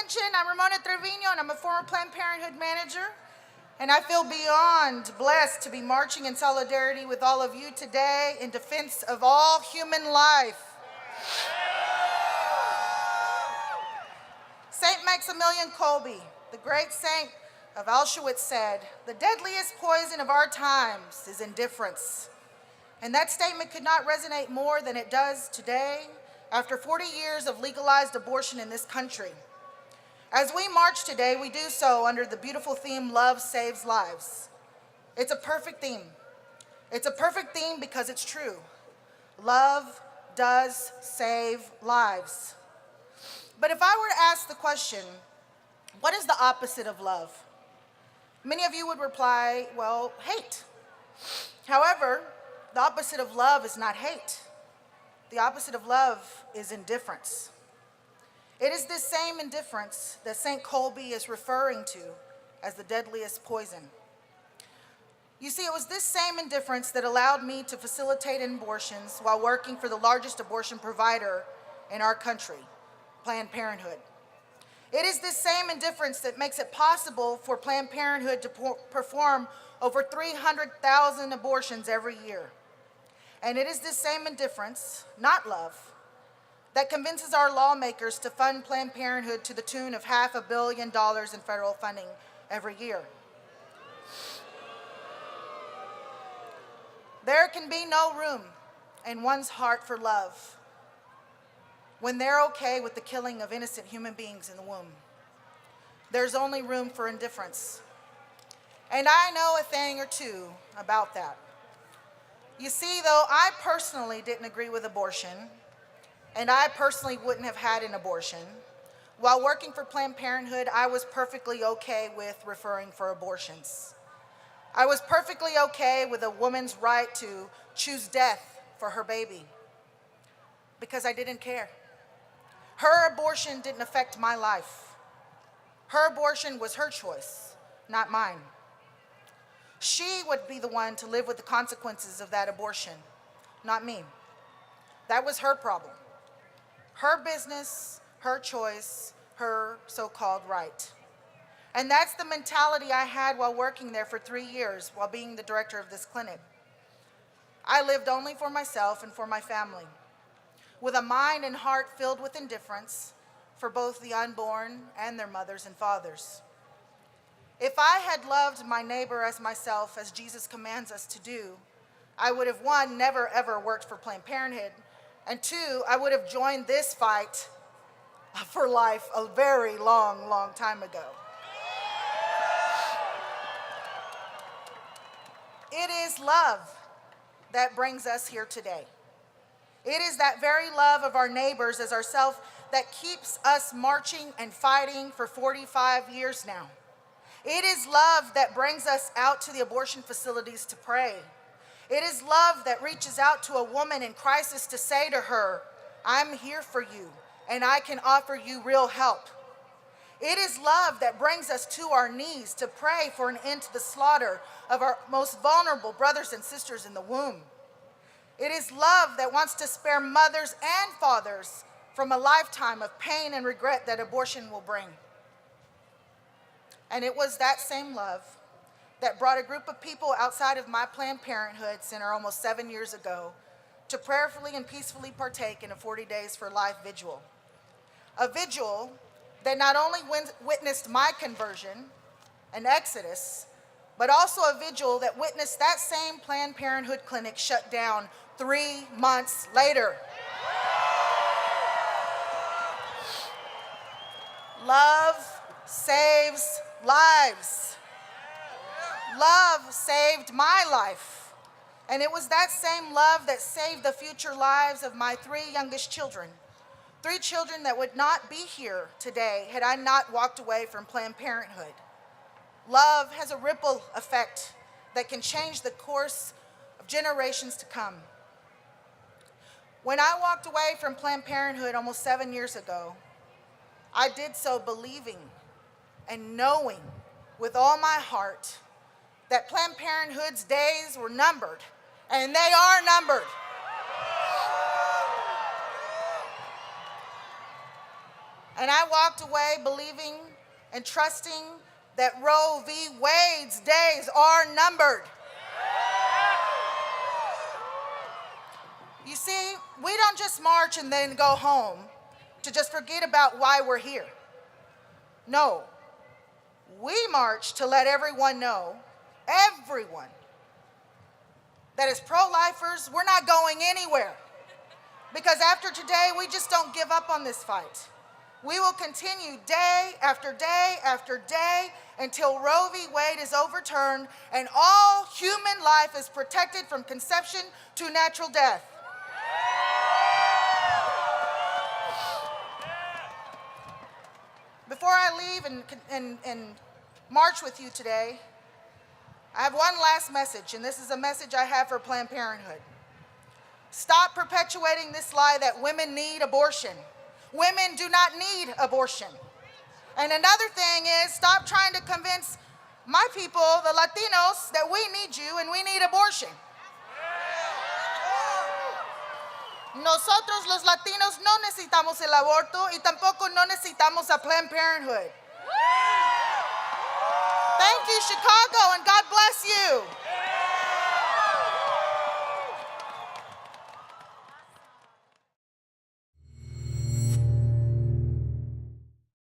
mentioned, I'm Ramona Trevino, and I'm a former Planned Parenthood manager. And I feel beyond blessed to be marching in solidarity with all of you today in defense of all human life. St. Maximilian Kolbe, the great saint of Auschwitz, said, "The deadliest poison of our times is indifference." And that statement could not resonate more than it does today after 40 years of legalized abortion in this country. As we march today, we do so under the beautiful theme, Love Saves Lives. It's a perfect theme. It's a perfect theme because it's true. Love does save lives. But if I were to ask the question, what is the opposite of love? Many of you would reply, well, hate. However, the opposite of love is not hate. The opposite of love is indifference. It is this same indifference that St. Kolbe is referring to as the deadliest poison. You see, it was this same indifference that allowed me to facilitate abortions while working for the largest abortion provider in our country, Planned Parenthood. It is this same indifference that makes it possible for Planned Parenthood to perform over 300,000 abortions every year. And it is this same indifference, not love, that convinces our lawmakers to fund Planned Parenthood to the tune of $500 million in federal funding every year. There can be no room in one's heart for love when they're okay with the killing of innocent human beings in the womb. There's only room for indifference. And I know a thing or two about that. You see, though I personally didn't agree with abortion, and I personally wouldn't have had an abortion, while working for Planned Parenthood, I was perfectly okay with referring for abortions. I was perfectly okay with a woman's right to choose death for her baby because I didn't care. Her abortion didn't affect my life. Her abortion was her choice, not mine. She would be the one to live with the consequences of that abortion, not me. That was her problem. Her business, her choice, her so-called right. And that's the mentality I had while working there for 3 years while being the director of this clinic. I lived only for myself and for my family, with a mind and heart filled with indifference for both the unborn and their mothers and fathers. If I had loved my neighbor as myself, as Jesus commands us to do, I would have, one, never ever worked for Planned Parenthood, and two, I would have joined this fight for life a very long, long time ago. It is love that brings us here today. It is that very love of our neighbors as ourselves that keeps us marching and fighting for 45 years now. It is love that brings us out to the abortion facilities to pray. It is love that reaches out to a woman in crisis to say to her, I'm here for you, and I can offer you real help. It is love that brings us to our knees to pray for an end to the slaughter of our most vulnerable brothers and sisters in the womb. It is love that wants to spare mothers and fathers from a lifetime of pain and regret that abortion will bring. And it was that same love that brought a group of people outside of my Planned Parenthood center almost 7 years ago to prayerfully and peacefully partake in a 40 Days for Life vigil. A vigil that not only witnessed my conversion and exodus, but also a vigil that witnessed that same Planned Parenthood clinic shut down 3 months later. Love saves lives. Love saved my life. And it was that same love that saved the future lives of my 3 youngest children. 3 children that would not be here today had I not walked away from Planned Parenthood. Love has a ripple effect that can change the course of generations to come. When I walked away from Planned Parenthood almost 7 years ago, I did so believing and knowing with all my heart that Planned Parenthood's days were numbered, and they are numbered. And I walked away believing and trusting that Roe v. Wade's days are numbered. You see, we don't just march and then go home to just forget about why we're here. No, we march to let everyone know, everyone, that as pro-lifers, we're not going anywhere. Because after today, we just don't give up on this fight. We will continue day after day after day until Roe v. Wade is overturned and all human life is protected from conception to natural death. Before I leave and march with you today, I have one last message, and this is a message I have for Planned Parenthood. Stop perpetuating this lie that women need abortion. Women do not need abortion. And another thing is, stop trying to convince my people, the Latinos, that we need you and we need abortion. Nosotros los Latinos no necesitamos el aborto y tampoco no necesitamos a Planned Parenthood. Thank you, Chicago.